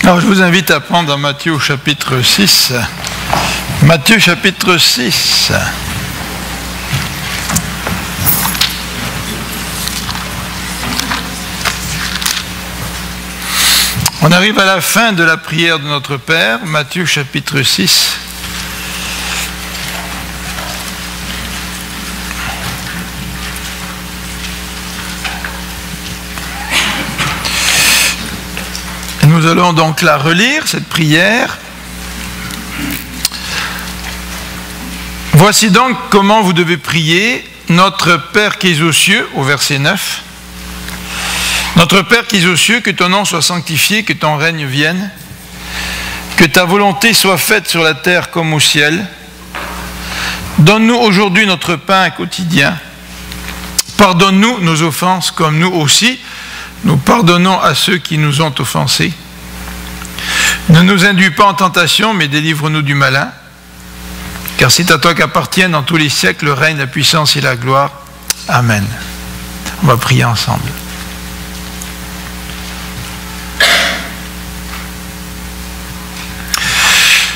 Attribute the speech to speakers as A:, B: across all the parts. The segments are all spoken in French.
A: Alors je vous invite à prendre dans Matthieu au chapitre 6. Matthieu chapitre 6. On arrive à la fin de la prière de notre Père, Matthieu chapitre 6. Nous allons donc la relire, cette prière. Voici donc comment vous devez prier. Notre Père qui es aux cieux, au verset 9. Notre Père qui es aux cieux, que ton nom soit sanctifié, que ton règne vienne, que ta volonté soit faite sur la terre comme au ciel. Donne-nous aujourd'hui notre pain quotidien. Pardonne-nous nos offenses comme nous aussi, nous pardonnons à ceux qui nous ont offensés. Ne nous induis pas en tentation, mais délivre-nous du malin. Car c'est à toi qu'appartiennent dans tous les siècles le règne, la puissance et la gloire. Amen. On va prier ensemble.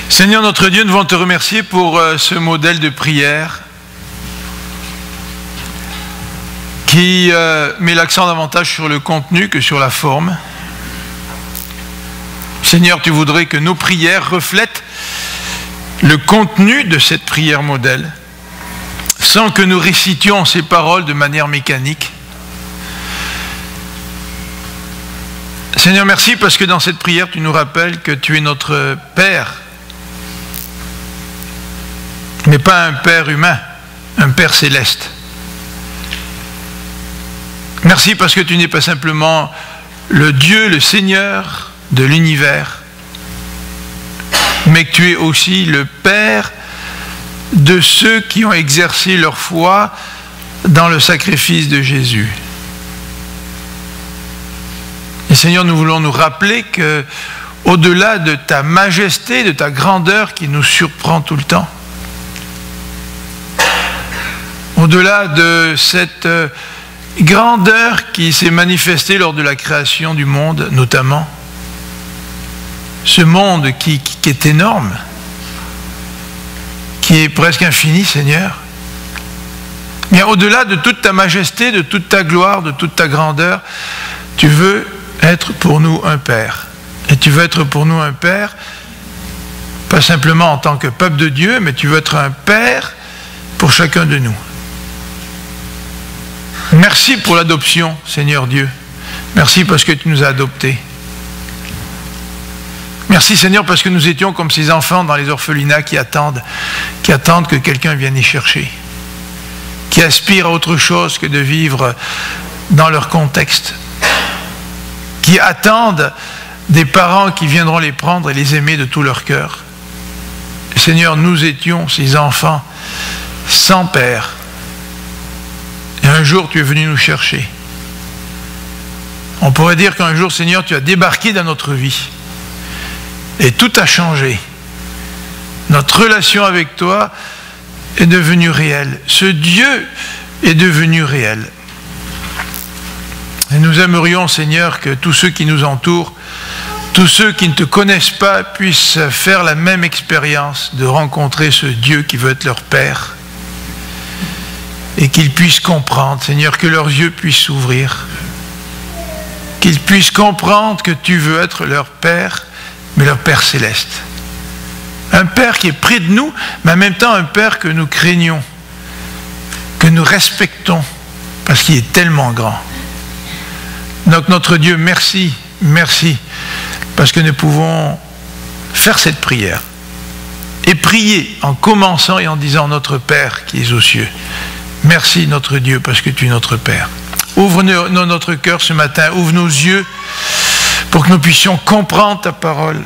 A: Seigneur notre Dieu, nous voulons te remercier pour ce modèle de prière qui met l'accent davantage sur le contenu que sur la forme. Seigneur, tu voudrais que nos prières reflètent le contenu de cette prière modèle, sans que nous récitions ces paroles de manière mécanique. Seigneur, merci parce que dans cette prière, tu nous rappelles que tu es notre Père, mais pas un Père humain, un Père céleste. Merci parce que tu n'es pas simplement le Dieu, le Seigneur de l'univers, mais que tu es aussi le Père de ceux qui ont exercé leur foi dans le sacrifice de Jésus. Et Seigneur, nous voulons nous rappeler que, au-delà de ta majesté, de ta grandeur qui nous surprend tout le temps, au-delà de cette grandeur qui s'est manifestée lors de la création du monde, notamment, ce monde qui est énorme, qui est presque infini, Seigneur. Mais au-delà de toute ta majesté, de toute ta gloire, de toute ta grandeur, tu veux être pour nous un Père. Et tu veux être pour nous un Père, pas simplement en tant que peuple de Dieu, mais tu veux être un Père pour chacun de nous. Merci pour l'adoption, Seigneur Dieu. Merci parce que tu nous as adoptés. Merci Seigneur parce que nous étions comme ces enfants dans les orphelinats qui attendent que quelqu'un vienne les chercher, qui aspirent à autre chose que de vivre dans leur contexte, qui attendent des parents qui viendront les prendre et les aimer de tout leur cœur. Seigneur, nous étions ces enfants sans père. Et un jour, tu es venu nous chercher. On pourrait dire qu'un jour, Seigneur, tu as débarqué dans notre vie. Et tout a changé. Notre relation avec toi est devenue réelle. Ce Dieu est devenu réel. Et nous aimerions, Seigneur, que tous ceux qui nous entourent, tous ceux qui ne te connaissent pas, puissent faire la même expérience de rencontrer ce Dieu qui veut être leur Père. Et qu'ils puissent comprendre, Seigneur, que leurs yeux puissent s'ouvrir. Qu'ils puissent comprendre que tu veux être leur Père, mais leur Père céleste. Un Père qui est près de nous, mais en même temps un Père que nous craignons, que nous respectons, parce qu'il est tellement grand. Donc notre Dieu, merci, merci, parce que nous pouvons faire cette prière et prier en commençant et en disant notre Père qui est aux cieux. Merci notre Dieu, parce que tu es notre Père. Ouvre notre cœur ce matin, ouvre nos yeux, pour que nous puissions comprendre ta parole,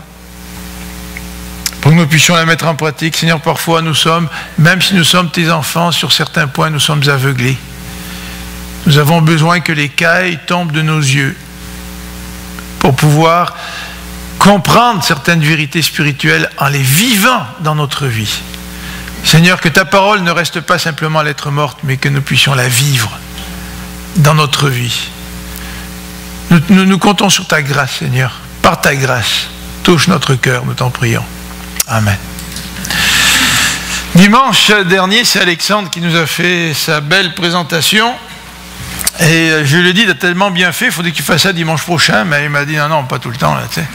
A: pour que nous puissions la mettre en pratique. Seigneur, parfois nous sommes, même si nous sommes tes enfants, sur certains points nous sommes aveuglés. Nous avons besoin que les l'écaille tombe de nos yeux pour pouvoir comprendre certaines vérités spirituelles en les vivant dans notre vie. Seigneur, que ta parole ne reste pas simplement lettre morte, mais que nous puissions la vivre dans notre vie. Nous comptons sur ta grâce, Seigneur, par ta grâce. touche notre cœur, nous t'en prions. Amen. Dimanche dernier, c'est Alexandre qui nous a fait sa belle présentation. Et je lui ai dit, il a tellement bien fait, il faudrait qu'il fasse ça dimanche prochain. Mais il m'a dit, non, pas tout le temps, là, tu sais.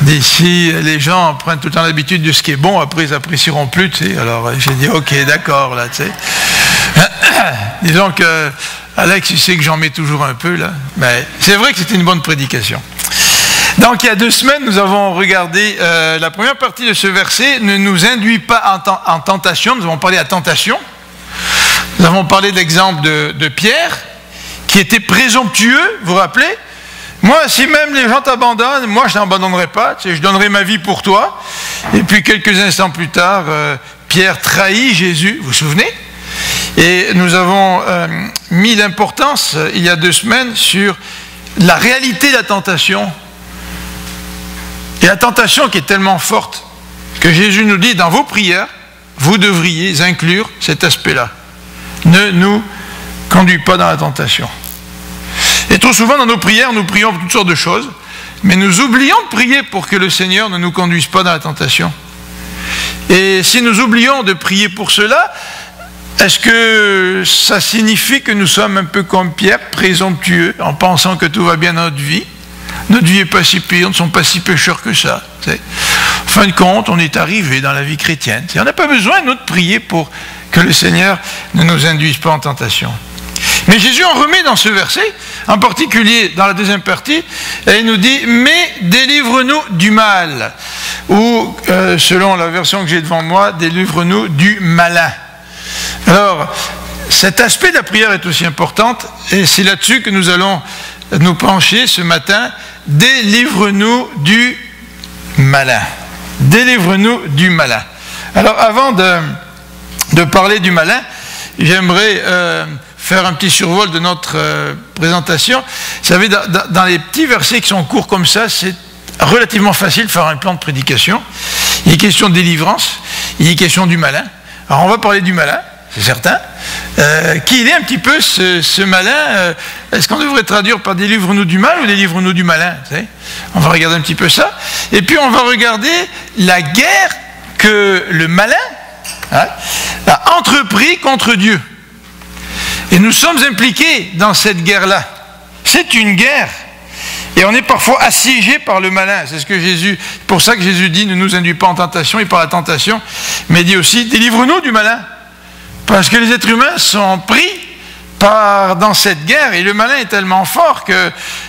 A: D'ici, les gens prennent tout le temps l'habitude de ce qui est bon, après ils apprécieront plus, tu sais. Alors j'ai dit, ok, d'accord, là, tu sais. Disons que Alex, tu sais que j'en mets toujours un peu, là. Mais c'est vrai que c'était une bonne prédication. Donc, il y a 2 semaines, nous avons regardé la première partie de ce verset. Ne nous induis pas en tentation. Nous avons parlé à tentation. Nous avons parlé de l'exemple de Pierre, qui était présomptueux, vous vous rappelez? Moi, si même les gens t'abandonnent, moi, je n'abandonnerai pas. Tu sais, je donnerai ma vie pour toi. Et puis, quelques instants plus tard, Pierre trahit Jésus. Vous vous souvenez? Et nous avons mis l'importance, il y a 2 semaines, sur la réalité de la tentation. Et la tentation qui est tellement forte que Jésus nous dit dans vos prières, vous devriez inclure cet aspect-là. Ne nous conduis pas dans la tentation. Et trop souvent dans nos prières, nous prions pour toutes sortes de choses, mais nous oublions de prier pour que le Seigneur ne nous conduise pas dans la tentation. Et si nous oublions de prier pour cela, est-ce que ça signifie que nous sommes un peu comme Pierre, présomptueux, en pensant que tout va bien dans notre vie? Notre vie n'est pas si pire, nous ne sommes pas si pécheurs que ça. En fin de compte, on est arrivé dans la vie chrétienne. On n'a pas besoin, nous, de prier pour que le Seigneur ne nous induise pas en tentation. Mais Jésus en remet dans ce verset, en particulier dans la deuxième partie, et il nous dit « Mais délivre-nous du mal ». Ou, selon la version que j'ai devant moi, « Délivre-nous du malin ». Alors, cet aspect de la prière est aussi important, et c'est là-dessus que nous allons nous pencher ce matin. Délivre-nous du malin. Délivre-nous du malin. Alors, avant de parler du malin, j'aimerais faire un petit survol de notre présentation. Vous savez, dans les petits versets qui sont courts comme ça, c'est relativement facile de faire un plan de prédication. Il est question de délivrance, il est question du malin. Alors, on va parler du malin, c'est certain. Qui il est un petit peu ce malin? Est-ce qu'on devrait traduire par délivre-nous du mal ou délivre-nous du malin? On va regarder un petit peu ça. Et puis on va regarder la guerre que le malin a entrepris contre Dieu. Et nous sommes impliqués dans cette guerre-là. C'est une guerre. Et on est parfois assiégé par le malin. C'est pour ça que Jésus dit, ne nous induis pas en tentation, et par la tentation, mais il dit aussi, délivre-nous du malin. Parce que les êtres humains sont pris dans cette guerre, et le malin est tellement fort qu'il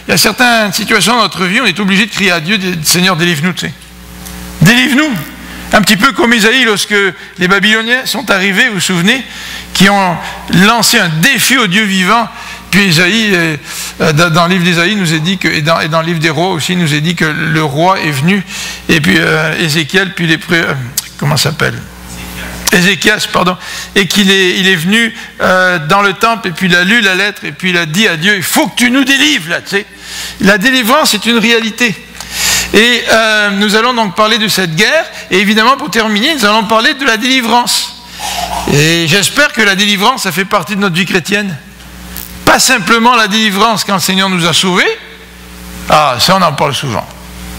A: y a certaines situations dans notre vie, on est obligé de crier à Dieu, Seigneur, délivre-nous, tu sais. Délivre-nous. Un petit peu comme Isaïe, lorsque les Babyloniens sont arrivés, vous vous souvenez, qui ont lancé un défi au Dieu vivant. Puis Isaïe, dans le livre d'Isaïe, nous a dit que, et dans le livre des rois aussi, nous a dit que le roi est venu, et puis Ézéchiel, puis comment ça s'appelle? Ézéchias, pardon, et il est venu dans le temple, et puis il a lu la lettre, et puis il a dit à Dieu, il faut que tu nous délivres, là, tu sais. La délivrance est une réalité. Et nous allons donc parler de cette guerre, et évidemment, pour terminer, nous allons parler de la délivrance. Et j'espère que la délivrance, ça fait partie de notre vie chrétienne. Pas simplement la délivrance quand le Seigneur nous a sauvés. Ah, ça on en parle souvent.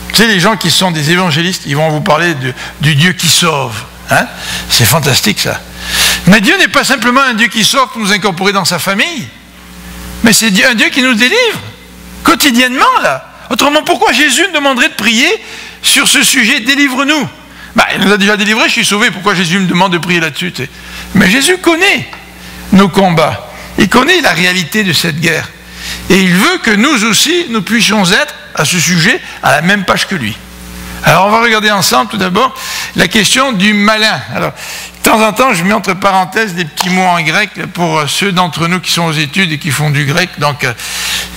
A: Tu sais, les gens qui sont des évangélistes, ils vont vous parler du Dieu qui sauve. Hein? C'est fantastique ça. Mais Dieu n'est pas simplement un Dieu qui sauve pour nous incorporer dans sa famille, mais c'est un Dieu qui nous délivre quotidiennement là. Autrement, pourquoi Jésus nous demanderait de prier sur ce sujet? Délivre-nous. Il nous a déjà délivrés, je suis sauvé, pourquoi Jésus me demande de prier là-dessus? Mais Jésus connaît nos combats, il connaît la réalité de cette guerre, et il veut que nous aussi, nous puissions être à ce sujet à la même page que lui. Alors on va regarder ensemble tout d'abord la question du malin. Alors, de temps en temps, je mets entre parenthèses des petits mots en grec pour ceux d'entre nous qui sont aux études et qui font du grec, donc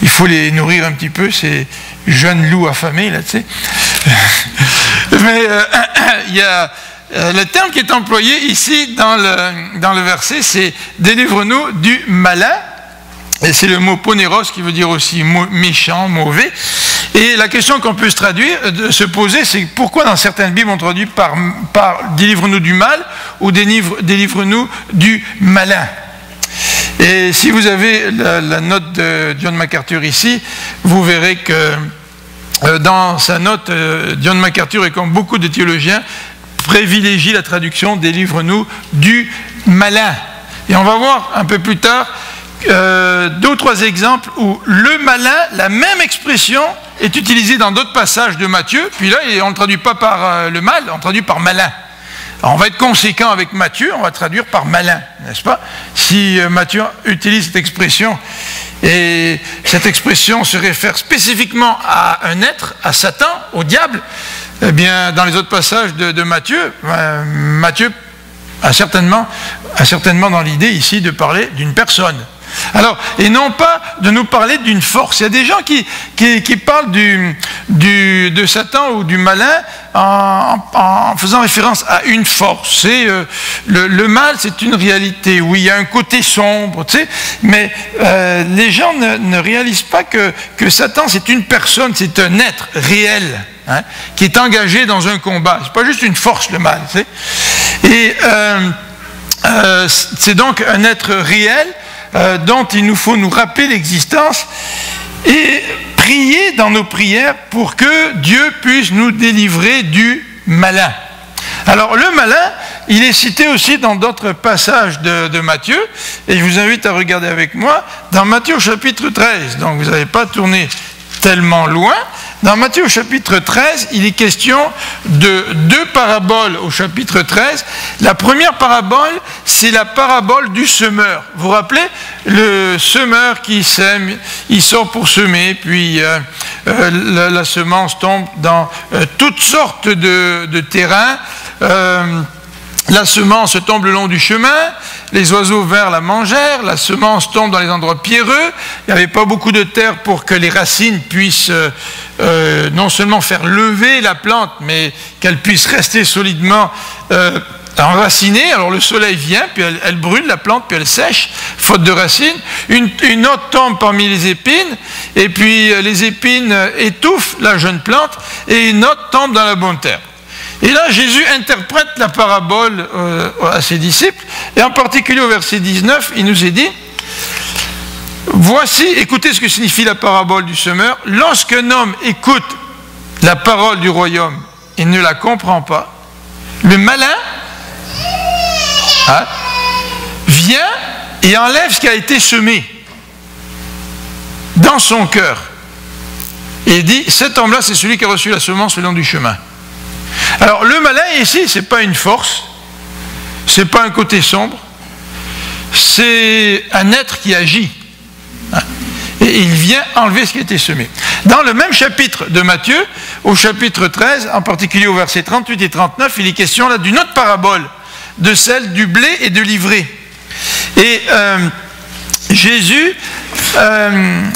A: il faut les nourrir un petit peu, ces jeunes loups affamés, là, tu sais. Mais il y a le terme qui est employé ici dans le verset, c'est « délivre-nous du malin ». Et c'est le mot ponéros qui veut dire aussi méchant, mauvais. Et la question qu'on peut se poser, c'est pourquoi dans certaines Bibles on traduit par délivre-nous du mal ou délivre-nous du malin. Et si vous avez la note de John MacArthur ici, vous verrez que dans sa note, John MacArthur, et comme beaucoup de théologiens, privilégie la traduction « délivre-nous du malin ». Et on va voir un peu plus tard 2 ou 3 exemples où le malin, la même expression, est utilisée dans d'autres passages de Matthieu, puis là, on ne traduit pas par le mal, on traduit par malin. Alors, on va être conséquent avec Matthieu, on va traduire par malin, n'est-ce pas? Si Matthieu utilise cette expression, et cette expression se réfère spécifiquement à un être, à Satan, au diable, eh bien, dans les autres passages de Matthieu, Matthieu a certainement dans l'idée ici de parler d'une personne. Alors, et non pas de nous parler d'une force. Il y a des gens qui parlent de Satan ou du malin en faisant référence à une force. C'est, le mal, c'est une réalité. Oui, il y a un côté sombre, tu sais, mais les gens ne réalisent pas que Satan, c'est une personne, c'est un être réel, hein, qui est engagé dans un combat. C'est pas juste une force, le mal, tu sais. Et c'est donc un être réel dont il nous faut nous rappeler l'existence et prier dans nos prières pour que Dieu puisse nous délivrer du malin. Alors le malin, il est cité aussi dans d'autres passages de Matthieu, et je vous invite à regarder avec moi dans Matthieu au chapitre 13, donc vous n'avez pas tourné tellement loin. Dans Matthieu au chapitre 13, il est question de 2 paraboles au chapitre 13. La première parabole, c'est la parabole du semeur. Vous vous rappelez, le semeur qui sème, il sort pour semer, puis la semence tombe dans toutes sortes de terrains. La semence tombe le long du chemin, les oiseaux verts la mangèrent, la semence tombe dans les endroits pierreux, il n'y avait pas beaucoup de terre pour que les racines puissent non seulement faire lever la plante, mais qu'elle puisse rester solidement enracinée. Alors le soleil vient, puis elle brûle la plante, puis elle sèche, faute de racines. Une autre tombe parmi les épines, et puis les épines étouffent la jeune plante, et une autre tombe dans la bonne terre. Et là, Jésus interprète la parabole à ses disciples, et en particulier au verset 19, il nous est dit, voici, écoutez ce que signifie la parabole du semeur, lorsqu'un homme écoute la parole du royaume et ne la comprend pas, le malin vient et enlève ce qui a été semé dans son cœur. Et il dit, cet homme-là, c'est celui qui a reçu la semence le long du chemin. Alors le malin ici, ce n'est pas une force, ce n'est pas un côté sombre, c'est un être qui agit. Et il vient enlever ce qui a été semé. Dans le même chapitre de Matthieu, au chapitre 13, en particulier au verset 38 et 39, il est question là d'une autre parabole, de celle du blé et de l'ivraie. Et Jésus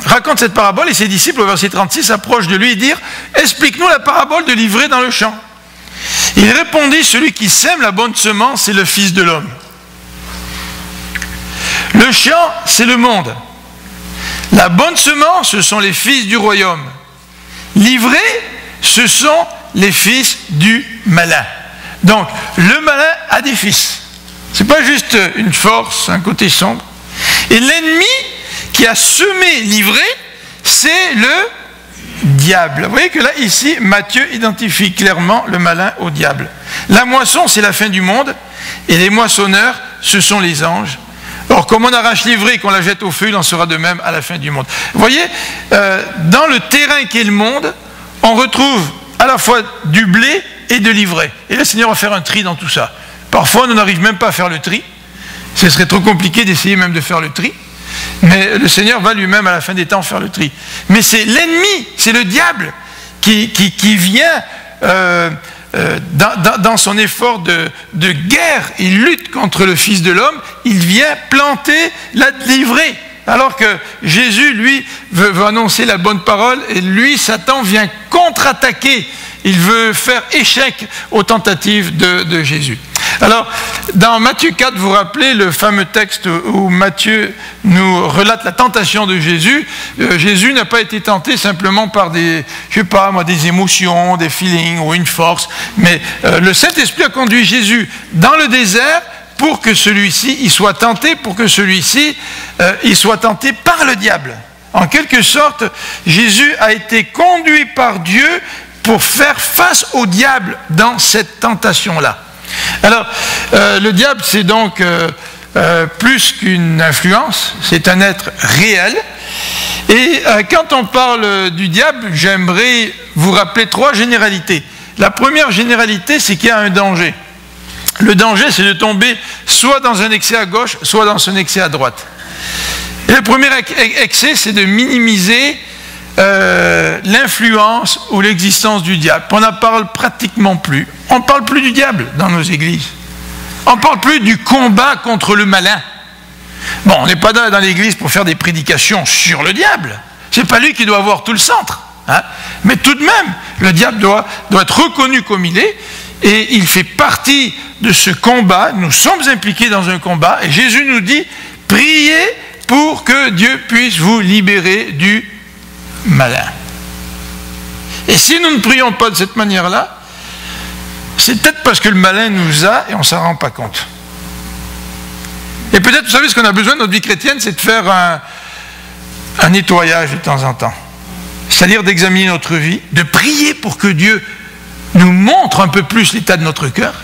A: raconte cette parabole et ses disciples au verset 36 approchent de lui et disent « Explique-nous la parabole de l'ivraie dans le champ. » Il répondit, celui qui sème la bonne semence, c'est le Fils de l'homme. Le champ, c'est le monde. La bonne semence, ce sont les fils du royaume. L'ivraie, ce sont les fils du malin. Donc, le malin a des fils. Ce n'est pas juste une force, un côté sombre. Et l'ennemi qui a semé l'ivraie, c'est le diable. Vous voyez que là, ici, Matthieu identifie clairement le malin au diable. La moisson, c'est la fin du monde, et les moissonneurs, ce sont les anges. Or, comme on arrache l'ivraie et qu'on la jette au feu, il en sera de même à la fin du monde. Vous voyez, dans le terrain qui est le monde, on retrouve à la fois du blé et de l'ivraie. Et le Seigneur va faire un tri dans tout ça. Parfois, on n'arrive même pas à faire le tri. Ce serait trop compliqué d'essayer même de faire le tri. Mais le Seigneur va lui-même à la fin des temps faire le tri. Mais c'est l'ennemi, c'est le diable qui vient dans son effort de guerre. Il lutte contre le Fils de l'homme, il vient planter l'ivraie. Alors que Jésus, lui, veut annoncer la bonne parole, et lui, Satan, vient contre-attaquer. Il veut faire échec aux tentatives de Jésus. Alors, dans Matthieu 4, vous vous rappelez le fameux texte où Matthieu nous relate la tentation de Jésus. Jésus n'a pas été tenté simplement par des émotions, des feelings ou une force, mais le Saint-Esprit a conduit Jésus dans le désert pour que celui-ci, il soit tenté, pour que celui-ci, il soit tenté par le diable. En quelque sorte, Jésus a été conduit par Dieu pour faire face au diable dans cette tentation-là. Alors, le diable, c'est donc plus qu'une influence, c'est un être réel. Et quand on parle du diable, j'aimerais vous rappeler 3 généralités. La première généralité, c'est qu'il y a un danger. Le danger, c'est de tomber soit dans un excès à gauche, soit dans un excès à droite. Et le premier excès, c'est de minimiser l'influence ou l'existence du diable. On n'en parle pratiquement plus. On ne parle plus du diable dans nos églises. On ne parle plus du combat contre le malin. Bon, on n'est pas dans l'église pour faire des prédications sur le diable. Ce n'est pas lui qui doit avoir tout le centre. Hein. Mais tout de même, le diable doit être reconnu comme il est, et il fait partie de ce combat. Nous sommes impliqués dans un combat, et Jésus nous dit, priez pour que Dieu puisse vous libérer du malin. Et si nous ne prions pas de cette manière-là, c'est peut-être parce que le malin nous a et on ne s'en rend pas compte. Et peut-être, vous savez, ce qu'on a besoin de notre vie chrétienne, c'est de faire un nettoyage de temps en temps. C'est-à-dire d'examiner notre vie, de prier pour que Dieu nous montre un peu plus l'état de notre cœur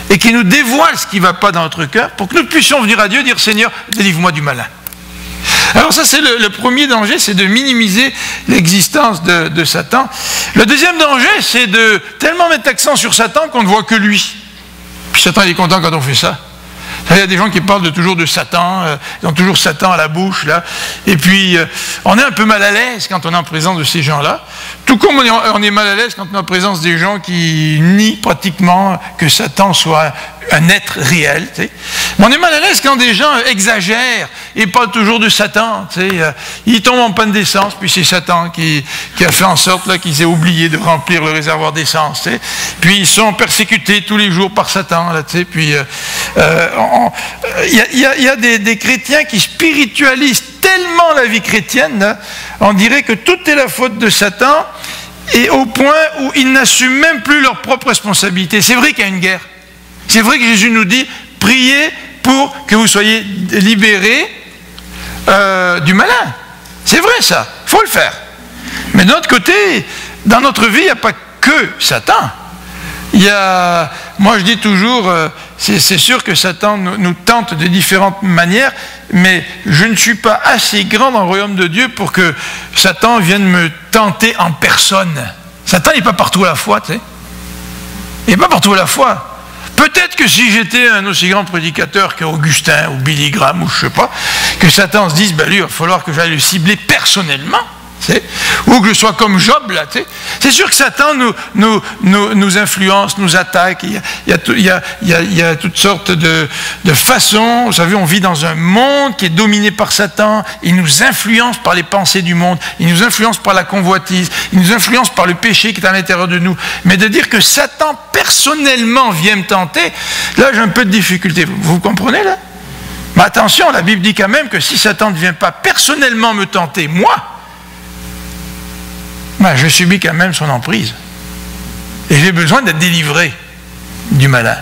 A: et qu'il nous dévoile ce qui ne va pas dans notre cœur pour que nous puissions venir à Dieu et dire « Seigneur, délivre-moi du malin ». Alors ça, c'est le premier danger, c'est de minimiser l'existence de Satan. Le deuxième danger, c'est de tellement mettre l'accent sur Satan qu'on ne voit que lui. Puis Satan, il est content quand on fait ça. Il y a des gens qui parlent toujours de Satan, ils ont toujours Satan à la bouche, là. Et puis, on est un peu mal à l'aise quand on est en présence de ces gens-là. Tout comme on est mal à l'aise quand on est en présence des gens qui nient pratiquement que Satan soit un être réel. Tu sais. Mais on est mal à l'aise quand des gens exagèrent et parlent toujours de Satan. Tu sais. Ils tombent en panne d'essence, puis c'est Satan qui a fait en sorte là, qu'ils aient oublié de remplir le réservoir d'essence. Tu sais. Puis ils sont persécutés tous les jours par Satan. Là, tu sais. Puis il y a des chrétiens qui spiritualisent tellement la vie chrétienne, là, on dirait que tout est la faute de Satan, et au point où ils n'assument même plus leur propre responsabilité. C'est vrai qu'il y a une guerre. C'est vrai que Jésus nous dit, priez pour que vous soyez libérés du malin. C'est vrai ça, il faut le faire. Mais de notre côté, dans notre vie, il n'y a pas que Satan. Moi je dis toujours, c'est sûr que Satan nous tente de différentes manières, mais je ne suis pas assez grand dans le royaume de Dieu pour que Satan vienne me tenter en personne. Satan n'est pas partout à la fois, tu sais. Il n'est pas partout à la fois. Peut-être que si j'étais un aussi grand prédicateur qu'Augustin ou Billy Graham ou je ne sais pas, que Satan se dise, lui, il va falloir que j'aille le cibler personnellement. Ou que je sois comme Job, là, c'est sûr que Satan nous influence, nous attaque. Il y a toutes sortes de façons. Vous savez, on vit dans un monde qui est dominé par Satan. Il nous influence par les pensées du monde. Il nous influence par la convoitise. Il nous influence par le péché qui est à l'intérieur de nous. Mais de dire que Satan personnellement vient me tenter, là j'ai un peu de difficulté. Vous comprenez là? Mais attention, la Bible dit quand même que si Satan ne vient pas personnellement me tenter, moi, je subis quand même son emprise. Et j'ai besoin d'être délivré du malin.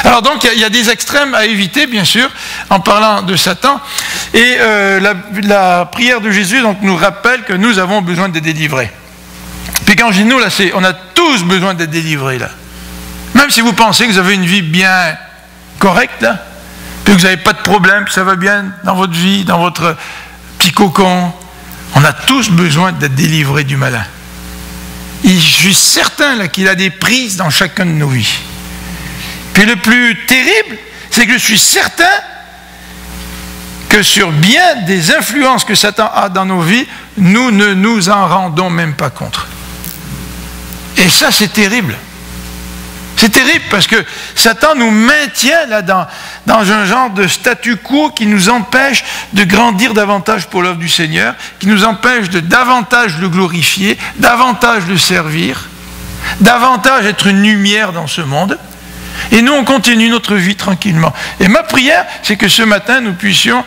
A: Alors donc, il y a des extrêmes à éviter, bien sûr, en parlant de Satan. Et la prière de Jésus donc, nous rappelle que nous avons besoin d'être délivrés. Puis quand je dis nous, là, on a tous besoin d'être délivrés, là. Même si vous pensez que vous avez une vie bien correcte, là, puis que vous n'avez pas de problème, puis ça va bien dans votre vie, dans votre petit cocon, on a tous besoin d'être délivrés du malin. Et je suis certain là, qu'il a des prises dans chacun de nos vies. Puis le plus terrible, c'est que je suis certain que sur bien des influences que Satan a dans nos vies, nous ne nous en rendons même pas compte. Et ça, c'est terrible. C'est terrible parce que Satan nous maintient là dans un genre de statu quo qui nous empêche de grandir davantage pour l'œuvre du Seigneur, qui nous empêche de davantage le glorifier, davantage le servir, davantage être une lumière dans ce monde. Et nous, on continue notre vie tranquillement. Et ma prière, c'est que ce matin, nous puissions,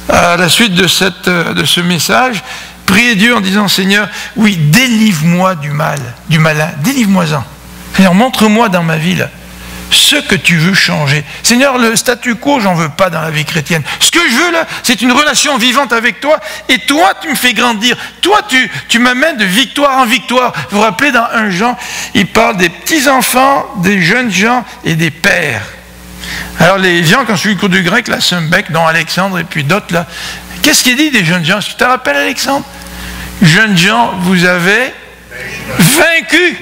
A: à la suite de ce message, prier Dieu en disant, Seigneur, oui, délivre-moi du mal, du malin, délivre-moi-en. Seigneur, montre-moi dans ma vie là, ce que tu veux changer. Seigneur, le statu quo, j'en veux pas dans la vie chrétienne. Ce que je veux là, c'est une relation vivante avec toi, et toi, tu me fais grandir. Toi, tu m'amènes de victoire en victoire. Vous vous rappelez, dans 1 Jean, il parle des petits-enfants, des jeunes gens et des pères. Alors les gens, quand je suis le cours du grec, là, Sumbeck, dont Alexandre et puis d'autres, là, qu'est-ce qu'il dit des jeunes gens? Tu te rappelles, Alexandre? Jeunes gens, vous avez vaincu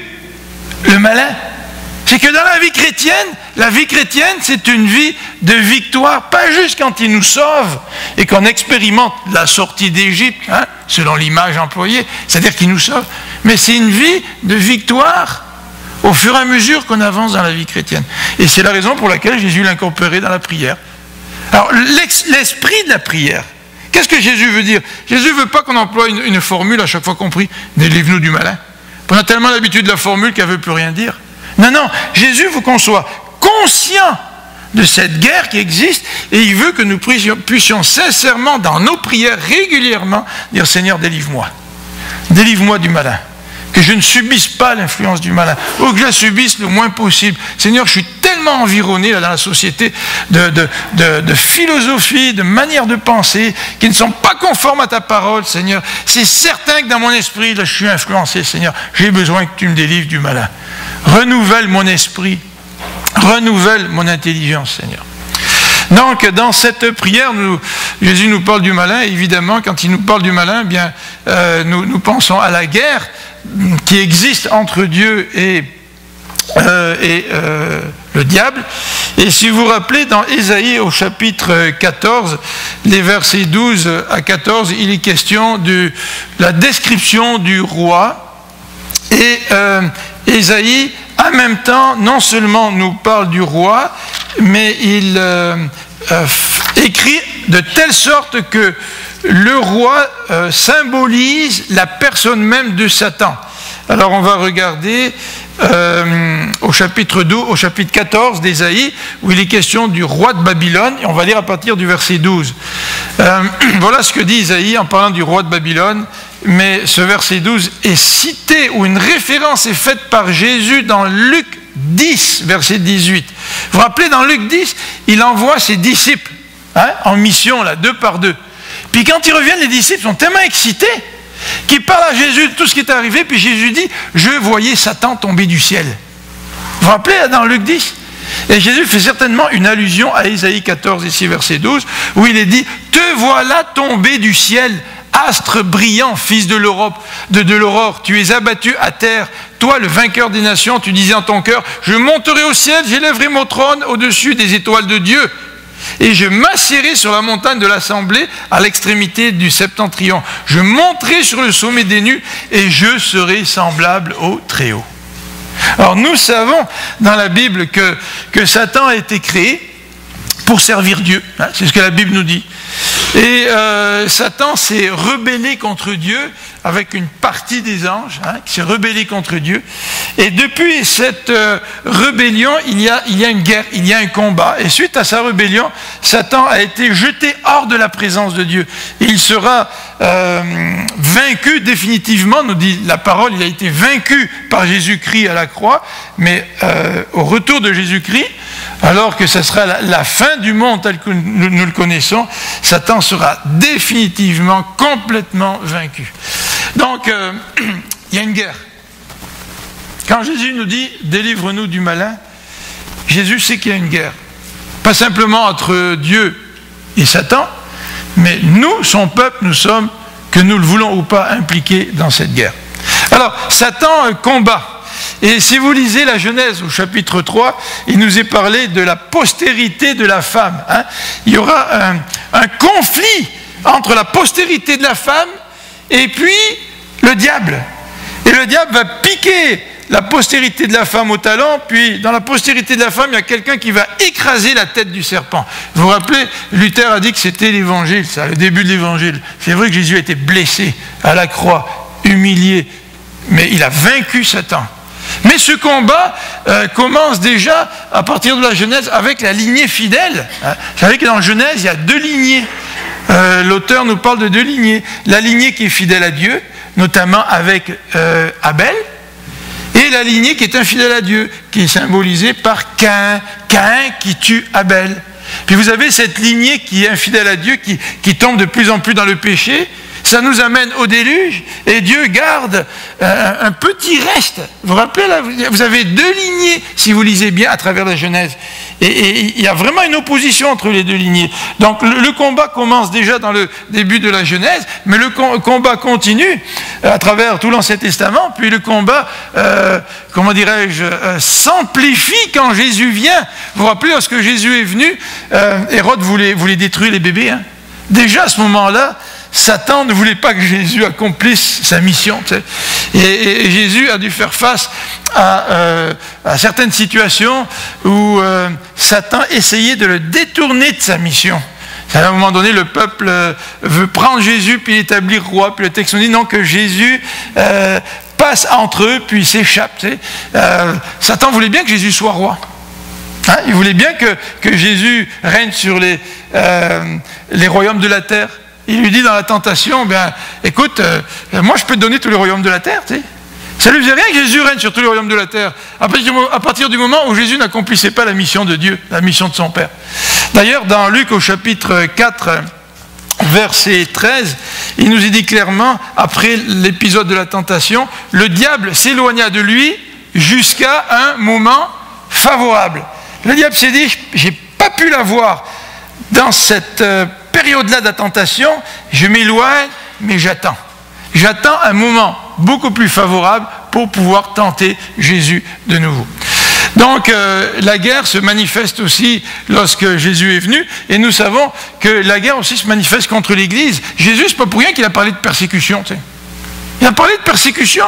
A: le malin. C'est que dans la vie chrétienne, c'est une vie de victoire, pas juste quand il nous sauve et qu'on expérimente la sortie d'Égypte, hein, selon l'image employée, c'est-à-dire qu'il nous sauve, mais c'est une vie de victoire au fur et à mesure qu'on avance dans la vie chrétienne. Et c'est la raison pour laquelle Jésus l'a incorporé dans la prière. Alors, l'esprit de la prière, qu'est-ce que Jésus veut dire? Jésus ne veut pas qu'on emploie une formule à chaque fois qu'on prie, « Délivre-nous du malin ». On a tellement l'habitude de la formule qu'elle ne veut plus rien dire. Non, non, Jésus veut qu'on soit conscient de cette guerre qui existe, et il veut que nous puissions sincèrement, dans nos prières, régulièrement, dire « Seigneur, délivre-moi. Délivre-moi du malin. » Que je ne subisse pas l'influence du malin, ou que je la subisse le moins possible. Seigneur, je suis tellement environné là, dans la société de philosophies, de manières de penser qui ne sont pas conformes à ta parole, Seigneur. C'est certain que dans mon esprit, là, je suis influencé, Seigneur. J'ai besoin que tu me délivres du malin. Renouvelle mon esprit, renouvelle mon intelligence, Seigneur. Donc, dans cette prière, Jésus nous parle du malin. Évidemment, quand il nous parle du malin, eh bien, nous pensons à la guerre qui existe entre Dieu et le diable. Et si vous vous rappelez, dans Ésaïe au chapitre 14, les versets 12 à 14, il est question de la description du roi. Et Ésaïe, en même temps, non seulement nous parle du roi, mais il écrit de telle sorte que le roi symbolise la personne même de Satan. Alors on va regarder au chapitre 12, au chapitre 14 d'Ésaïe, où il est question du roi de Babylone, et on va lire à partir du verset 12. Voilà ce que dit Ésaïe en parlant du roi de Babylone, mais ce verset 12 est cité, ou une référence est faite par Jésus dans Luc 10, verset 18. Vous vous rappelez, dans Luc 10, il envoie ses disciples en mission, là, 2 par 2. Puis quand ils reviennent, les disciples sont tellement excités qu'ils parlent à Jésus de tout ce qui est arrivé, puis Jésus dit « Je voyais Satan tomber du ciel ». Vous vous rappelez, là, dans Luc 10 ? Et Jésus fait certainement une allusion à Ésaïe 14, ici, verset 12, où il est dit « Te voilà tombé du ciel, astre brillant, fils de l'aurore, tu es abattu à terre, toi le vainqueur des nations, tu disais en ton cœur, je monterai au ciel, j'élèverai mon trône au-dessus des étoiles de Dieu, et je m'assiérai sur la montagne de l'assemblée à l'extrémité du septentrion, je monterai sur le sommet des nues, et je serai semblable au Très-Haut. » Alors nous savons dans la Bible que Satan a été créé pour servir Dieu, c'est ce que la Bible nous dit. Et Satan s'est rebellé contre Dieu avec une partie des anges, qui s'est rebellé contre Dieu. Et depuis cette rébellion, il y a une guerre, il y a un combat. Et suite à sa rébellion, Satan a été jeté hors de la présence de Dieu. Et il sera vaincu définitivement, nous dit la parole, il a été vaincu par Jésus-Christ à la croix, mais au retour de Jésus-Christ, alors que ce sera la fin du monde tel que nous le connaissons, Satan sera définitivement, complètement vaincu. Donc, il y a une guerre. Quand Jésus nous dit « Délivre-nous du malin », Jésus sait qu'il y a une guerre. Pas simplement entre Dieu et Satan, mais nous, son peuple, nous sommes, que nous le voulons ou pas, impliqués dans cette guerre. Alors, Satan combat. Et si vous lisez la Genèse au chapitre 3, il nous est parlé de la postérité de la femme. Il y aura un conflit entre la postérité de la femme et puis le diable. Et le diable va piquer la postérité de la femme au talon, puis dans la postérité de la femme, il y a quelqu'un qui va écraser la tête du serpent. Vous vous rappelez, Luther a dit que c'était l'évangile, ça, le début de l'évangile. C'est vrai que Jésus a été blessé à la croix, humilié, mais il a vaincu Satan. Mais ce combat commence déjà à partir de la Genèse avec la lignée fidèle. Vous savez que dans Genèse, il y a 2 lignées. L'auteur nous parle de 2 lignées. La lignée qui est fidèle à Dieu, notamment avec Abel, et la lignée qui est infidèle à Dieu, qui est symbolisée par Caïn, Caïn qui tue Abel. Puis vous avez cette lignée qui est infidèle à Dieu, qui tombe de plus en plus dans le péché. Ça nous amène au déluge, et Dieu garde un petit reste. Vous vous rappelez, là, vous avez deux lignées, si vous lisez bien, à travers la Genèse. Et il y a vraiment une opposition entre les deux lignées. Donc le combat commence déjà dans le début de la Genèse, mais le combat continue à travers tout l'Ancien Testament, puis le combat, comment dirais-je, s'amplifie quand Jésus vient. Vous vous rappelez, lorsque Jésus est venu, Hérode voulait détruire les bébés. Hein. Déjà à ce moment-là, Satan ne voulait pas que Jésus accomplisse sa mission. Tu sais. Et Jésus a dû faire face à certaines situations où Satan essayait de le détourner de sa mission. À un moment donné, le peuple veut prendre Jésus puis l'établir roi. Puis le texte nous dit non, que Jésus passe entre eux puis s'échappe. Tu sais. Satan voulait bien que Jésus soit roi. Hein, il voulait bien que Jésus règne sur les royaumes de la terre. Il lui dit dans la tentation, ben, écoute, moi je peux te donner tous les royaumes de la terre. Tu sais. Ça ne lui faisait rien que Jésus règne sur tous les royaumes de la terre, à partir du moment où Jésus n'accomplissait pas la mission de Dieu, la mission de son Père. D'ailleurs, dans Luc au chapitre 4, verset 13, il nous est dit clairement, après l'épisode de la tentation, le diable s'éloigna de lui jusqu'à un moment favorable. Le diable s'est dit, j'ai pas pu la voir dans cette période-là de la tentation, je m'éloigne, mais j'attends. J'attends un moment beaucoup plus favorable pour pouvoir tenter Jésus de nouveau. Donc la guerre se manifeste aussi lorsque Jésus est venu, et nous savons que la guerre aussi se manifeste contre l'Église. Jésus, c'est pas pour rien qu'il a parlé de persécution. Tu sais. Il a parlé de persécution.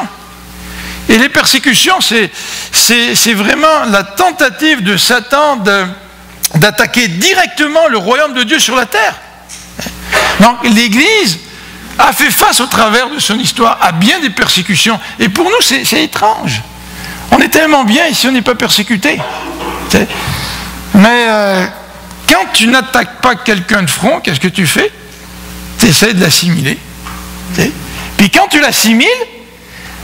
A: Et les persécutions, c'est vraiment la tentative de Satan d'attaquer directement le royaume de Dieu sur la terre. Donc l'Église a fait face au travers de son histoire à bien des persécutions. Et pour nous, c'est étrange. On est tellement bien ici, on n'est pas persécuté. Mais quand tu n'attaques pas quelqu'un de front, qu'est-ce que tu fais? Tu essaies de l'assimiler. Puis quand tu l'assimiles,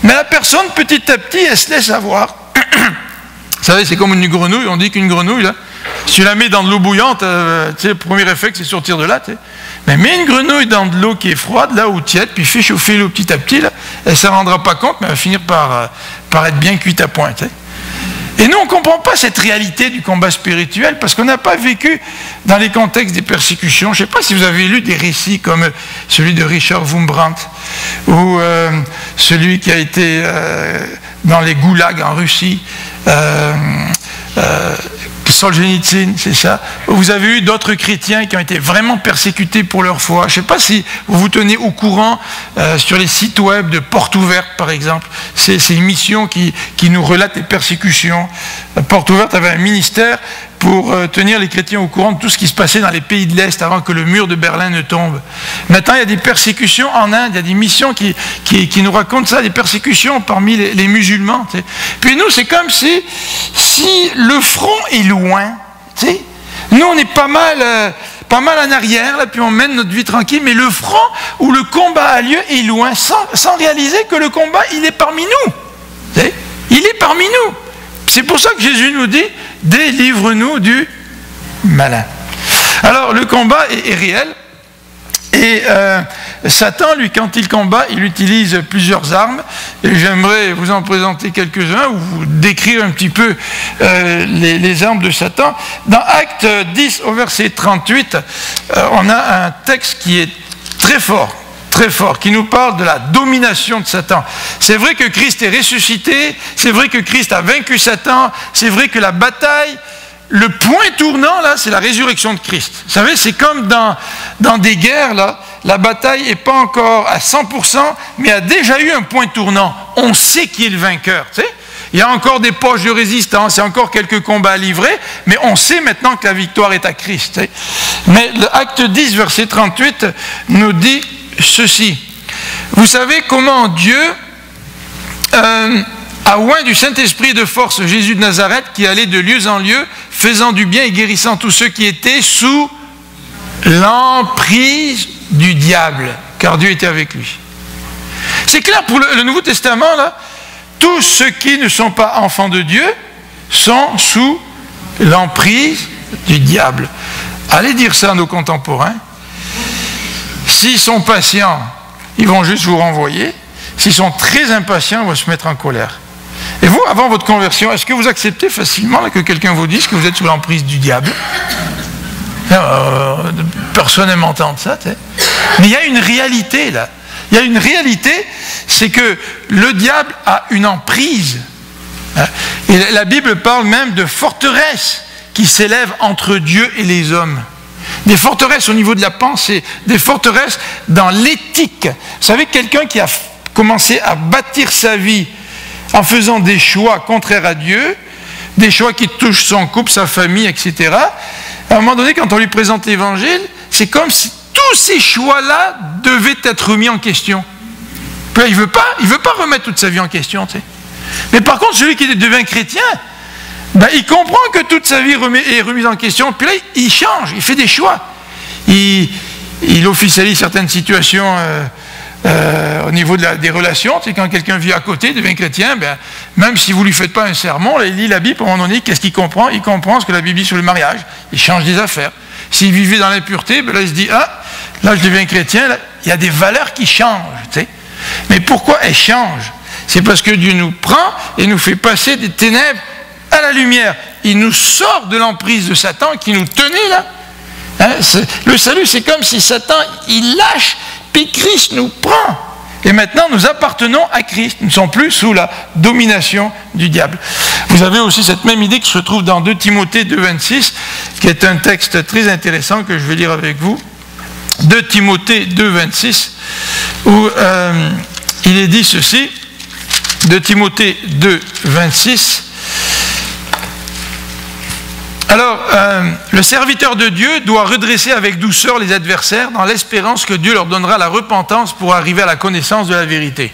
A: mais la personne, petit à petit, elle se laisse avoir. Vous savez, c'est comme une grenouille. On dit qu'une grenouille, là, si tu la mets dans de l'eau bouillante, le premier réflexe, c'est sortir de là. T'sais. Mais mets une grenouille dans de l'eau qui est froide, là, ou tiède, puis fais chauffer l'eau petit à petit, là, elle ne s'en rendra pas compte, mais elle va finir par être bien cuite à point. T'sais. Et nous, on ne comprend pas cette réalité du combat spirituel, parce qu'on n'a pas vécu dans les contextes des persécutions. Je ne sais pas si vous avez lu des récits comme celui de Richard Wurmbrand, ou celui qui a été dans les goulags en Russie, Solzhenitsyn, c'est ça. Vous avez eu d'autres chrétiens qui ont été vraiment persécutés pour leur foi. Je ne sais pas si vous vous tenez au courant sur les sites web de Porte Ouverte, par exemple. C'est une mission qui nous relate les persécutions. Porte Ouverte avait un ministère pour tenir les chrétiens au courant de tout ce qui se passait dans les pays de l'Est avant que le mur de Berlin ne tombe. Maintenant, il y a des persécutions en Inde, il y a des missions qui nous racontent ça, des persécutions parmi les musulmans. T'sais. Puis nous, c'est comme si le front est loin. T'sais. Nous, on est pas mal en arrière, là, puis on mène notre vie tranquille, mais le front où le combat a lieu est loin, sans réaliser que le combat, il est parmi nous. T'sais. Il est parmi nous. C'est pour ça que Jésus nous dit, délivre-nous du malin. Alors, le combat est réel. Et Satan, lui, quand il combat, il utilise plusieurs armes. Et j'aimerais vous en présenter quelques-uns, ou vous décrire un petit peu les armes de Satan. Dans Acte 10, au verset 38, on a un texte qui est très fort, qui nous parle de la domination de Satan. C'est vrai que Christ est ressuscité, c'est vrai que Christ a vaincu Satan, c'est vrai que la bataille, le point tournant, là, c'est la résurrection de Christ. Vous savez, c'est comme dans des guerres, là, la bataille n'est pas encore à 100%, mais a déjà eu un point tournant. On sait qui est le vainqueur, tu sais. Il y a encore des poches de résistance, il y a encore quelques combats à livrer, mais on sait maintenant que la victoire est à Christ. Tu sais. Mais l'acte 10, verset 38, nous dit ceci. Vous savez comment Dieu a oint du Saint-Esprit et de force Jésus de Nazareth, qui allait de lieu en lieu, faisant du bien et guérissant tous ceux qui étaient sous l'emprise du diable, car Dieu était avec lui. C'est clair pour le Nouveau Testament, là, tous ceux qui ne sont pas enfants de Dieu sont sous l'emprise du diable. Allez dire ça à nos contemporains. S'ils sont patients, ils vont juste vous renvoyer. S'ils sont très impatients, ils vont se mettre en colère. Et vous, avant votre conversion, est-ce que vous acceptez facilement que quelqu'un vous dise que vous êtes sous l'emprise du diable? Personne n'aime entendre ça. Mais il y a une réalité là. Il y a une réalité, c'est que le diable a une emprise. Et la Bible parle même de forteresses qui s'élèvent entre Dieu et les hommes. Des forteresses au niveau de la pensée, des forteresses dans l'éthique. Vous savez, quelqu'un qui a commencé à bâtir sa vie en faisant des choix contraires à Dieu, des choix qui touchent son couple, sa famille, etc., à un moment donné, quand on lui présente l'Évangile, c'est comme si tous ces choix-là devaient être remis en question. Puis là, il ne veut pas remettre toute sa vie en question. Tu sais. Mais par contre, celui qui devient chrétien, ben, il comprend que toute sa vie est remise en question. Puis là, il change, il fait des choix. Il officialise certaines situations au niveau des relations. Tu sais, quand quelqu'un vit à côté, devient chrétien, ben, même si vous ne lui faites pas un sermon, là, il lit la Bible, à un moment donné, qu'est-ce qu'il comprend? Il comprend ce que la Bible dit sur le mariage. Il change des affaires. S'il vivait dans l'impureté, ben là, il se dit, ah, là, je deviens chrétien, là, il y a des valeurs qui changent. Tu sais. Mais pourquoi elles changent? C'est parce que Dieu nous prend et nous fait passer des ténèbres à la lumière. Il nous sort de l'emprise de Satan qui nous tenait là. Hein, le salut, c'est comme si Satan, il lâche, puis Christ nous prend. Et maintenant, nous appartenons à Christ. Nous ne sommes plus sous la domination du diable. Vous avez aussi cette même idée qui se trouve dans 2 Timothée 2,26, qui est un texte très intéressant que je vais lire avec vous. 2 Timothée 2,26, où il est dit ceci. 2 Timothée 2,26. Alors, le serviteur de Dieu doit redresser avec douceur les adversaires dans l'espérance que Dieu leur donnera la repentance pour arriver à la connaissance de la vérité.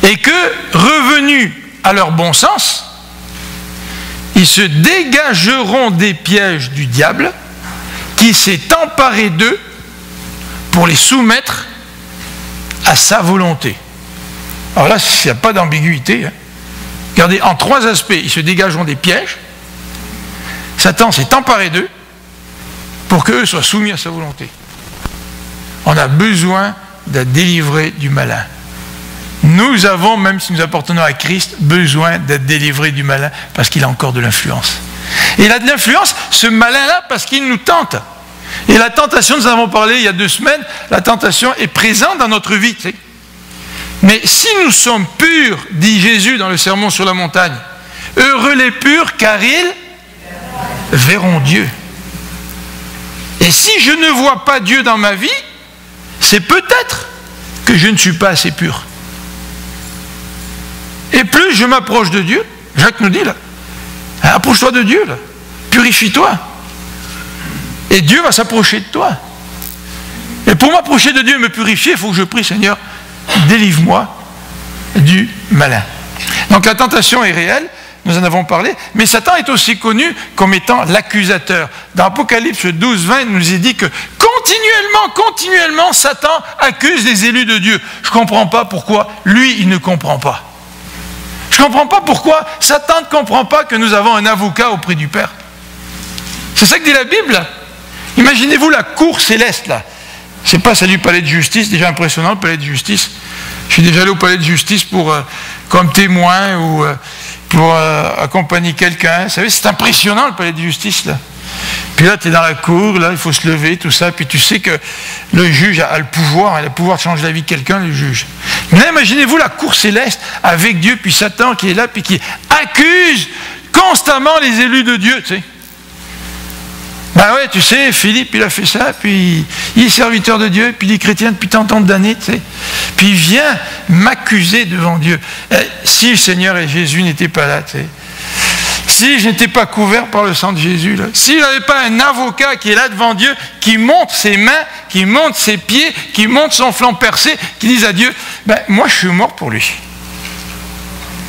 A: Et que, revenus à leur bon sens, ils se dégageront des pièges du diable qui s'est emparé d'eux pour les soumettre à sa volonté. Alors là, il n'y a pas d'ambiguïté. Hein. Regardez, en 3 aspects, ils se dégageront des pièges. Satan s'est emparé d'eux pour qu'eux soient soumis à sa volonté. On a besoin d'être délivrés du malin. Nous avons, même si nous appartenons à Christ, besoin d'être délivrés du malin parce qu'il a encore de l'influence. Et il a de l'influence, ce malin-là, parce qu'il nous tente. Et la tentation, nous en avons parlé il y a 2 semaines, la tentation est présente dans notre vie. Tu sais. Mais si nous sommes purs, dit Jésus dans le Sermon sur la montagne, heureux les purs car ils verront Dieu. Et si je ne vois pas Dieu dans ma vie, c'est peut-être que je ne suis pas assez pur. Et plus je m'approche de Dieu, Jacques nous dit là, approche-toi de Dieu, là, purifie-toi. Et Dieu va s'approcher de toi. Et pour m'approcher de Dieu et me purifier, il faut que je prie, Seigneur, délivre-moi du malin. Donc la tentation est réelle, nous en avons parlé, mais Satan est aussi connu comme étant l'accusateur. Dans Apocalypse 12:20, il nous est dit que continuellement, Satan accuse les élus de Dieu. Je ne comprends pas pourquoi lui, il ne comprend pas. Je ne comprends pas pourquoi Satan ne comprend pas que nous avons un avocat auprès du Père. C'est ça que dit la Bible, là. Imaginez-vous la cour céleste, là. Je ne sais pas, c'est du palais de justice, déjà impressionnant le palais de justice. Je suis déjà allé au palais de justice comme témoin ou pour accompagner quelqu'un. Vous savez, c'est impressionnant le palais de justice, là. Puis là, tu es dans la cour, là, il faut se lever, tout ça, puis tu sais que le juge a le pouvoir de changer la vie de quelqu'un, le juge. Mais là, imaginez-vous la cour céleste avec Dieu, puis Satan qui est là, puis qui accuse constamment les élus de Dieu, tu sais. Ben ouais, tu sais, Philippe, il a fait ça, puis il est serviteur de Dieu, puis il est chrétien depuis tant d'années, tu sais. Puis il vient m'accuser devant Dieu. Si le Seigneur et Jésus n'étaient pas là, tu sais. Si je n'étais pas couvert par le sang de Jésus, là. S'il n'avait pas un avocat qui est là devant Dieu, qui monte ses mains, qui monte ses pieds, qui monte son flanc percé, qui dise à Dieu, ben moi je suis mort pour lui.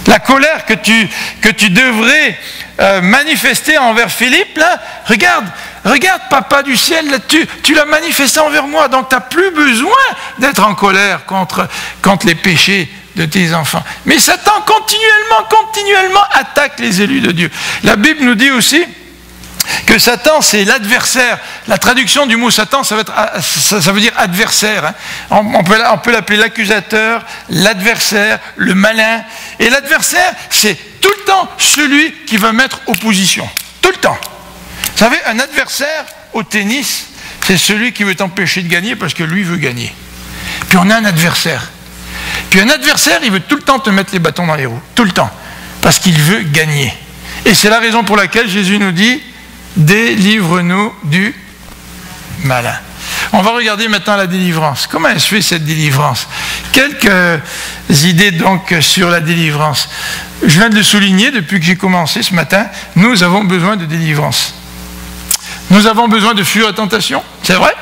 A: La colère que tu devrais manifester envers Philippe, là, regarde papa du ciel, là, tu l'as manifesté envers moi, donc tu n'as plus besoin d'être en colère contre les péchés de tes enfants. Mais Satan continuellement attaque les élus de Dieu. La Bible nous dit aussi que Satan, c'est l'adversaire. La traduction du mot Satan, ça veut dire adversaire. Hein. On peut l'appeler l'accusateur, l'adversaire, le malin. Et l'adversaire, c'est tout le temps celui qui va mettre opposition. Tout le temps. Vous savez, un adversaire au tennis, c'est celui qui veut t'empêcher de gagner parce que lui veut gagner. Puis on a un adversaire. Puis un adversaire, il veut tout le temps te mettre les bâtons dans les roues. Tout le temps. Parce qu'il veut gagner. Et c'est la raison pour laquelle Jésus nous dit « Délivre-nous du malin ». On va regarder maintenant la délivrance. Comment elle se fait cette délivrance? Quelques idées donc sur la délivrance. Je viens de le souligner depuis que j'ai commencé ce matin. Nous avons besoin de délivrance. Nous avons besoin de fuir la tentation. C'est vrai?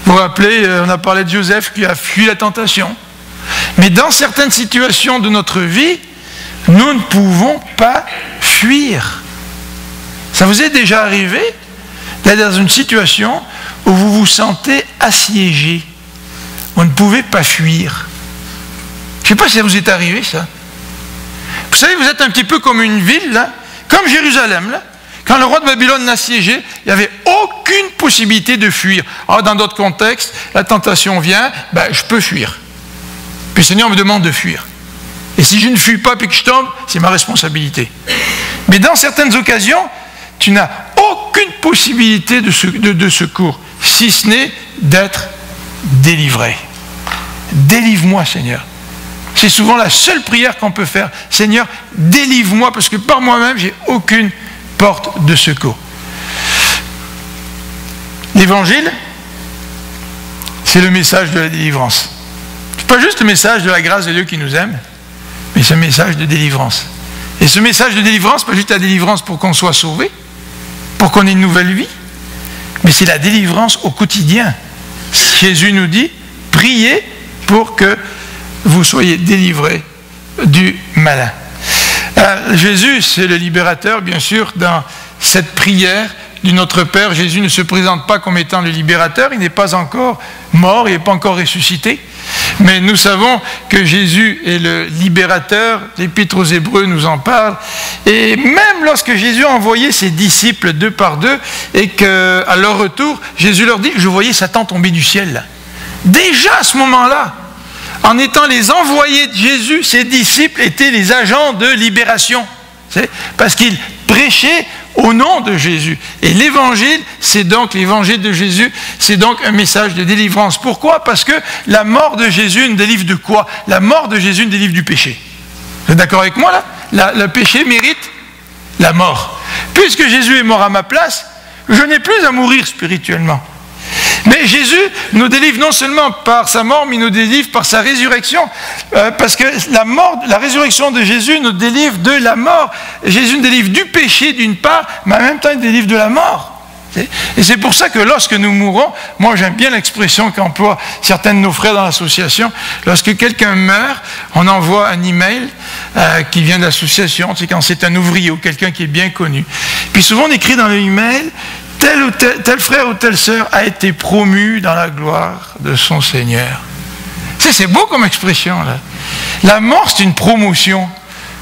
A: Vous vous rappelez, on a parlé de Joseph qui a fui la tentation. Mais dans certaines situations de notre vie, nous ne pouvons pas fuir. Ça vous est déjà arrivé d'être dans une situation où vous vous sentez assiégé? Vous ne pouvez pas fuir. Je ne sais pas si ça vous est arrivé, ça. Vous savez, vous êtes un petit peu comme une ville, là, comme Jérusalem, là. Quand le roi de Babylone l'assiégeait, il n'y avait aucune possibilité de fuir. Alors, dans d'autres contextes, la tentation vient, je peux fuir. Puis le Seigneur me demande de fuir. Et si je ne fuis pas et que je tombe, c'est ma responsabilité. Mais dans certaines occasions, tu n'as aucune possibilité de secours, si ce n'est d'être délivré. Délivre-moi, Seigneur. C'est souvent la seule prière qu'on peut faire. Seigneur, délivre-moi, parce que par moi-même, j'ai aucune porte de secours. L'évangile, c'est le message de la délivrance. Ce n'est pas juste le message de la grâce de Dieu qui nous aime, mais c'est un message de délivrance. Et ce message de délivrance, pas juste la délivrance pour qu'on soit sauvé, pour qu'on ait une nouvelle vie, mais c'est la délivrance au quotidien. Jésus nous dit, priez pour que vous soyez délivrés du malin. Jésus, c'est le libérateur, bien sûr, dans cette prière du Notre Père. Jésus ne se présente pas comme étant le libérateur, il n'est pas encore mort, il n'est pas encore ressuscité. Mais nous savons que Jésus est le libérateur, l'Épître aux Hébreux nous en parle. Et même lorsque Jésus a envoyé ses disciples deux par deux, et qu'à leur retour, Jésus leur dit, je voyais Satan tomber du ciel. Là. Déjà à ce moment-là, en étant les envoyés de Jésus, ses disciples étaient les agents de libération. Parce qu'ils prêchaient au nom de Jésus. Et l'évangile, c'est donc l'évangile de Jésus, c'est donc un message de délivrance. Pourquoi? Parce que la mort de Jésus nous délivre de quoi? La mort de Jésus nous délivre du péché. Vous êtes d'accord avec moi là? Le péché mérite la mort. Puisque Jésus est mort à ma place, je n'ai plus à mourir spirituellement. Mais Jésus nous délivre non seulement par sa mort, mais il nous délivre par sa résurrection. Parce que la résurrection de Jésus nous délivre de la mort. Jésus nous délivre du péché d'une part, mais en même temps il nous délivre de la mort. Et c'est pour ça que lorsque nous mourons, moi j'aime bien l'expression qu'emploient certains de nos frères dans l'association, lorsque quelqu'un meurt, on envoie un email qui vient de l'association, c'est quand c'est un ouvrier ou quelqu'un qui est bien connu. Puis souvent on écrit dans le email, tel frère ou telle sœur a été promu dans la gloire de son Seigneur. C'est beau comme expression, là. La mort, c'est une promotion.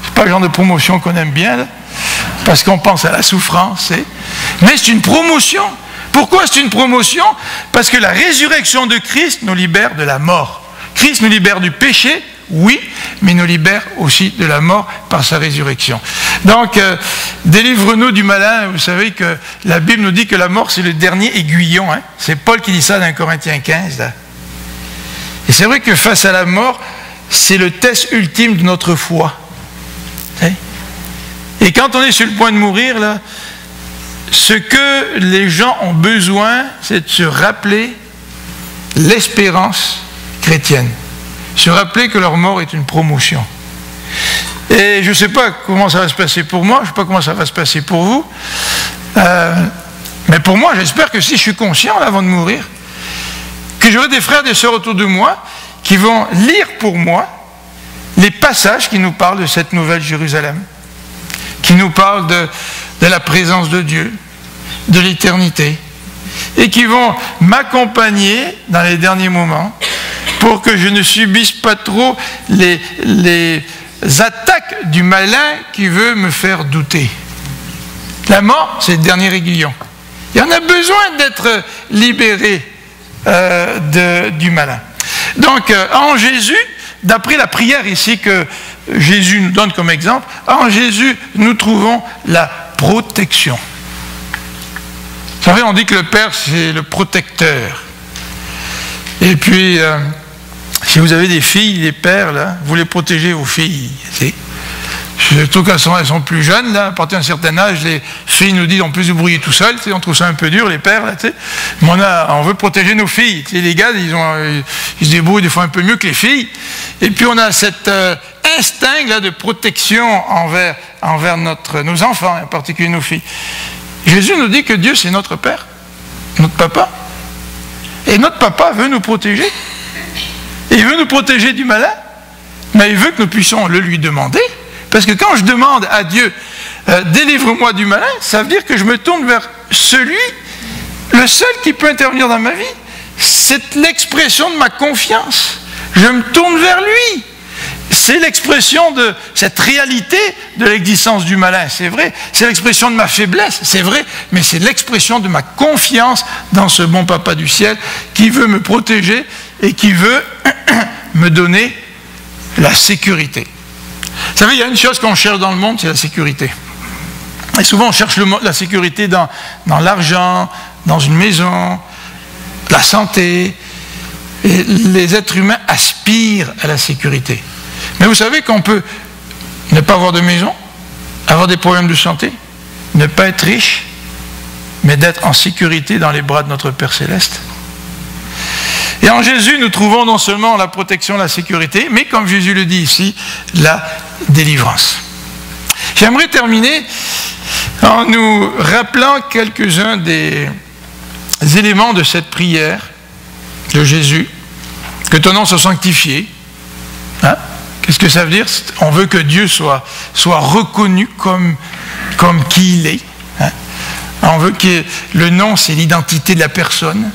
A: C'est pas le genre de promotion qu'on aime bien, là, parce qu'on pense à la souffrance. Mais c'est une promotion. Pourquoi c'est une promotion? Parce que la résurrection de Christ nous libère de la mort. Christ nous libère du péché, oui, mais nous libère aussi de la mort par sa résurrection. Donc, délivre-nous du malin. Vous savez que la Bible nous dit que la mort, c'est le dernier aiguillon. Hein? C'est Paul qui dit ça dans Corinthiens 15. Là. Et c'est vrai que face à la mort, c'est le test ultime de notre foi. Et quand on est sur le point de mourir, là, ce que les gens ont besoin, c'est de se rappeler l'espérance chrétienne. Se rappeler que leur mort est une promotion. Et je ne sais pas comment ça va se passer pour moi, je ne sais pas comment ça va se passer pour vous, mais pour moi, j'espère que si je suis conscient là, avant de mourir, que j'aurai des frères et des sœurs autour de moi qui vont lire pour moi les passages qui nous parlent de cette nouvelle Jérusalem, qui nous parlent de la présence de Dieu, de l'éternité, et qui vont m'accompagner dans les derniers moments pour que je ne subisse pas trop les attaques du malin qui veut me faire douter. La mort, c'est le dernier aiguillon. Et on a besoin d'être libéré du malin. Donc, en Jésus, d'après la prière ici que Jésus nous donne comme exemple, en Jésus, nous trouvons la protection. Vous savez, on dit que le Père, c'est le protecteur. Et puis, si vous avez des filles, des pères, là, vous les protégez, vos filles. Surtout quand elles sont plus jeunes, là, à partir d'un certain âge, les filles nous disent on peut se débrouiller tout seul, on trouve ça un peu dur, les pères, là, mais on veut protéger nos filles. Les gars, ils se débrouillent des fois un peu mieux que les filles. Et puis on a cet instinct là, de protection envers nos enfants, en particulier nos filles. Jésus nous dit que Dieu, c'est notre Père, notre Papa. Et notre Papa veut nous protéger. Et il veut nous protéger du malin, mais il veut que nous puissions le lui demander. Parce que quand je demande à Dieu, délivre-moi du malin, ça veut dire que je me tourne vers le seul qui peut intervenir dans ma vie. C'est l'expression de ma confiance. Je me tourne vers lui. C'est l'expression de cette réalité de l'existence du malin, c'est vrai. C'est l'expression de ma faiblesse, c'est vrai. Mais c'est l'expression de ma confiance dans ce bon Papa du ciel qui veut me protéger et qui veut me donner la sécurité. Vous savez, il y a une chose qu'on cherche dans le monde, c'est la sécurité. Et souvent, on cherche la sécurité dans l'argent, dans une maison, la santé. Et les êtres humains aspirent à la sécurité. Mais vous savez qu'on peut ne pas avoir de maison, avoir des problèmes de santé, ne pas être riche, mais d'être en sécurité dans les bras de notre Père Céleste. Et en Jésus, nous trouvons non seulement la protection, la sécurité, mais comme Jésus le dit ici, la délivrance. J'aimerais terminer en nous rappelant quelques-uns des éléments de cette prière de Jésus, que ton nom soit sanctifié. Hein? Qu'est-ce que ça veut dire? On veut que Dieu soit reconnu comme qui il est. Hein? On veut que le nom, c'est l'identité de la personne.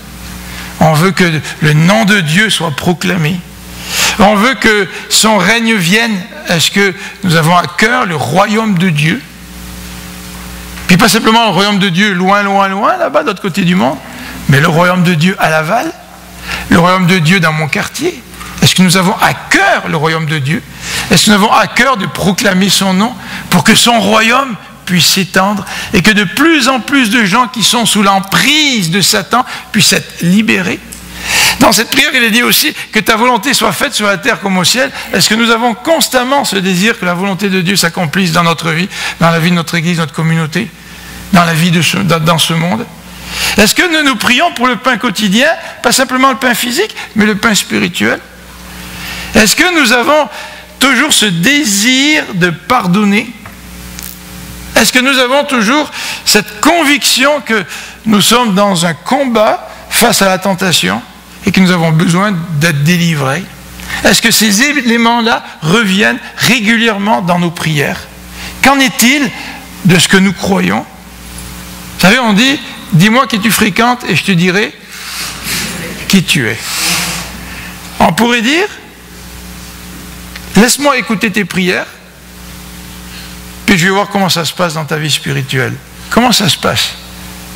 A: On veut que le nom de Dieu soit proclamé. On veut que son règne vienne. Est-ce que nous avons à cœur le royaume de Dieu? Puis pas simplement le royaume de Dieu loin, loin, loin, là-bas, de l'autre côté du monde, mais le royaume de Dieu à Laval, le royaume de Dieu dans mon quartier. Est-ce que nous avons à cœur le royaume de Dieu? Est-ce que nous avons à cœur de proclamer son nom pour que son royaume puisse s'étendre et que de plus en plus de gens qui sont sous l'emprise de Satan puissent être libérés? Dans cette prière, il est dit aussi que ta volonté soit faite sur la terre comme au ciel. Est-ce que nous avons constamment ce désir que la volonté de Dieu s'accomplisse dans notre vie, dans la vie de notre Église, notre communauté, dans la vie dans ce monde? Est-ce que nous prions pour le pain quotidien, pas simplement le pain physique, mais le pain spirituel? Est-ce que nous avons toujours ce désir de pardonner? Est-ce que nous avons toujours cette conviction que nous sommes dans un combat face à la tentation et que nous avons besoin d'être délivrés? Est-ce que ces éléments-là reviennent régulièrement dans nos prières? Qu'en est-il de ce que nous croyons? Vous savez, on dit, dis-moi qui tu fréquentes et je te dirai qui tu es. On pourrait dire, laisse-moi écouter tes prières, puis je vais voir comment ça se passe dans ta vie spirituelle. Comment ça se passe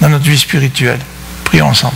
A: dans notre vie spirituelle? Prions ensemble.